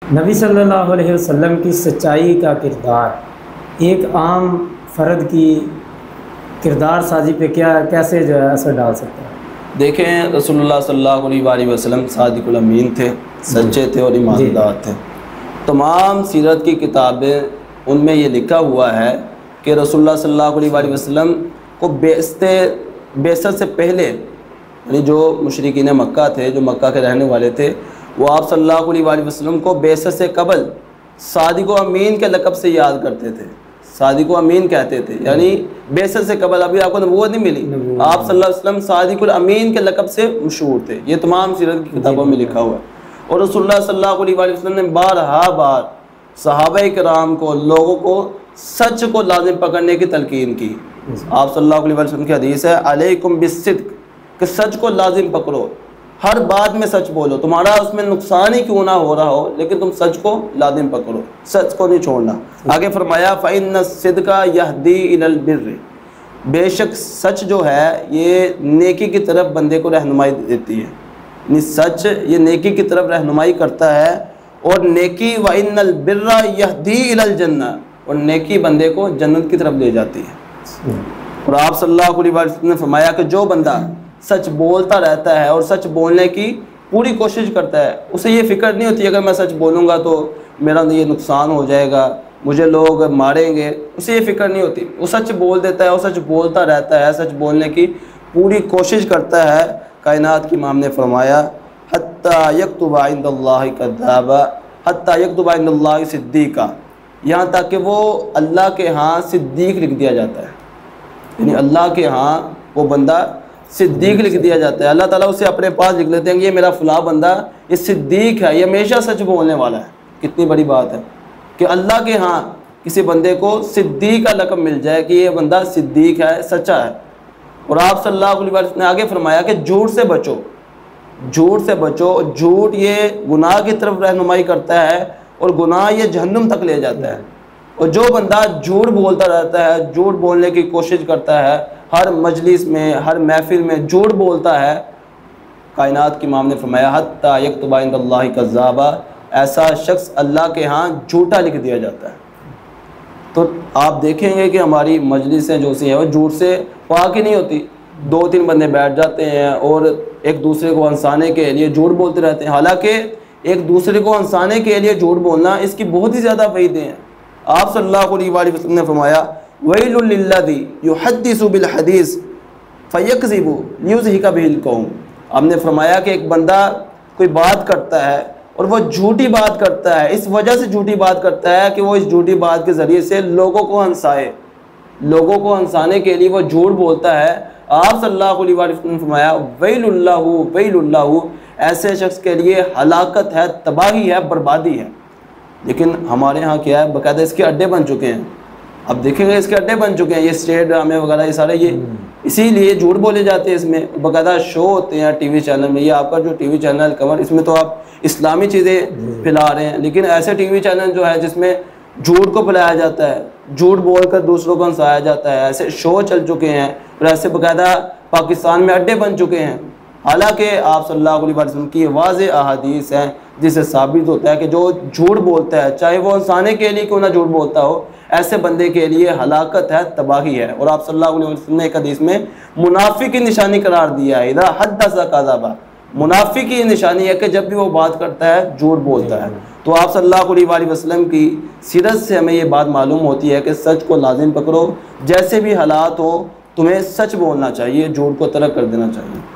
नबी सल्लल्लाहु अलैहि वसल्लम की सच्चाई का किरदार एक आम फ़र्द की किरदार साजी पे कैसे जो है असर डाल सकता है? देखें, रसूलुल्लाह सल्लल्लाहु अलैहि वसल्लम सादिकुल अमीन थे, सच्चे थे और ईमानदार थे। तमाम सीरत की किताबें उनमें ये लिखा हुआ है कि रसूलुल्लाह सल्लल्लाहु अलैहि वसल्लम को बेअसत से पहले, यानी जो मुशरिकीन मक्का थे, जो मक्का के रहने वाले थे, वो आप सल्लल्लाहु अलैहि वसल्लम को बेअसत से कबल सादिक व अमीन के लक़ब से याद करते थे। सादिक व अमीन कहते थे, यानी बेअसत से कबल अभी आपको नबूवत नहीं मिली, आप सल्लल्लाहु अलैहि वसल्लम सादिकुल अमीन के लक़ब से मशहूर थे। ये तमाम सीरत की किताबों में लिखा हुआ है। और रसूलुल्लाह सल्लल्लाहु अलैहि वसल्लम ने बार सहाबा किराम को, लोगों को सच को लाजिम पकड़ने की तलकीन की। आप सल्लल्लाहु अलैहि वसल्लम की हदीस है, अलैकुम बिस्सिद्क़, कि सच को लाजिम पकड़ो, हर बात में सच बोलो, तुम्हारा उसमें नुकसान ही क्यों ना हो रहा हो, लेकिन तुम सच को लाजिम पकड़ो, सच को नहीं छोड़ना। आगे फरमाया फ़इन्न सिद्क़ा यहदी इलल बिर्र, बेशक सच जो है ये नेकी की तरफ बंदे को रहनुमाई देती है। सच ये नेकी की तरफ रहनुमाई करता है। और नेकी व इन्नल बिर्रा यहदी इलल जन्ना, और नेकी बंदे को जन्नत की तरफ ले जाती है। और आप सल्लल्लाहु अलैहि वसल्लम ने फरमाया कि जो बंदा सच बोलता रहता है और सच बोलने की पूरी कोशिश करता है, उसे ये फ़िक्र नहीं होती अगर मैं सच बोलूँगा तो मेरा ये नुकसान हो जाएगा, मुझे लोग मारेंगे, उसे ये फ़िक्र नहीं होती। वो सच बोल देता है और सच बोलता रहता है, सच बोलने की पूरी कोशिश करता है। कायनात की इमाम ने फरमाया हत्ता यक्तुबा इंदल्लाहि कद्दाबा हत्ता यक्तुबा इंदल्लाहि सिद्दीका, यहाँ तक कि वो अल्लाह के यहाँ सिद्दीक लिख दिया जाता है, यानी अल्लाह के यहाँ वो बंदा सिद्दीक लिख दिया जाता है। अल्लाह ताला उसे अपने पास लिख लेते हैं कि ये मेरा फ़लाँ बंदा ये सिद्दीक है, ये हमेशा सच बोलने वाला है। कितनी बड़ी बात है कि अल्लाह के यहाँ किसी बंदे को सिद्दीक का लक़ब मिल जाए कि ये बंदा सिद्दीक है, सच्चा है। और आप सल्लल्लाहु अलैहि वसल्लम ने आगे फरमाया कि झूठ से बचो, झूठ से बचो। झूठ ये गुनाह की तरफ रहनुमाई करता है और गुनाह ये जहन्नुम तक ले जाता है। और जो बंदा झूठ बोलता रहता है, झूठ बोलने की कोशिश करता है, हर मजलिस में, हर महफिल में झूठ बोलता है, कायनात की इमाम ने फरमाया हत्ता यक्तुबा इंदल्लाहि कज़्ज़ाबा, ऐसा शख्स अल्लाह के यहाँ झूठा लिख दिया जाता है। तो आप देखेंगे कि हमारी मजलिसें जो सी हैं वो झूठ से पाक ही नहीं होती। 2-3 बंदे बैठ जाते हैं और एक दूसरे को हंसाने के लिए झूठ बोलते रहते हैं, हालांकि एक दूसरे को हंसाने के लिए झूठ बोलना इसकी बहुत ही ज़्यादा वईदें हैं। आप सल्लल्लाहु अलैहि वसल्लम ने फरमाया वैलुल लिल्लज़ी युहद्दिसु बिल हदीस फयकज़िबु लियुज़हिका बिहिल कौम। हमने फरमाया कि एक बंदा कोई बात करता है और वो झूठी बात करता है, इस वजह से झूठी बात करता है कि वो इस झूठी बात के ज़रिए से लोगों को हंसाए, लोगों को हंसाने के लिए वो झूठ बोलता है। आप सल्लल्लाहु अलैहि वसल्लम ने फरमाया वैलुल्लाहु वैलुल्लाहु, ऐसे शख्स के लिए हलाकत है, तबाही है, बर्बादी है। लेकिन हमारे यहाँ क्या है, बाकायदा इसके अड्डे बन चुके हैं। अब देखेंगे इसके अड्डे बन चुके हैं, ये स्टेट ड्रामे वगैरह ये सारे, ये इसीलिए झूठ बोले जाते हैं। इसमें बाकायदा शो होते हैं टीवी चैनल में। ये आपका जो टीवी चैनल कमर, इसमें तो आप इस्लामी चीज़ें फैला रहे हैं, लेकिन ऐसे टीवी चैनल जो है जिसमें झूठ को फैलाया जाता है, झूठ बोलकर दूसरों को हंसाया जाता है, ऐसे शो चल चुके हैं और ऐसे बाकायदा पाकिस्तान में अड्डे बन चुके हैं। हालांकि आप सल्लल्लाहु अलैहि वसल्लम की वाज़ेह अहादीस हैं जिससे साबित होता है कि जो झूठ बोलता है, चाहे वो हंसाने के लिए क्यों ना झूठ बोलता हो, ऐसे बंदे के लिए हलाकत है, तबाही है। और आप सल्लल्लाहु अलैहि वसल्लम ने एक हदीस में मुनाफिक की निशानी करार दिया है, इज़ा हद्दसा कज़बा, मुनाफिक की निशानी है कि जब भी वो बात करता है झूठ बोलता है। तो आप सल्लल्लाहु अलैहि वसल्लम की सीरत से हमें ये बात मालूम होती है कि सच को लाजिम पकड़ो, जैसे भी हालात हो तुम्हें सच बोलना चाहिए, झूठ को तर्क कर देना चाहिए।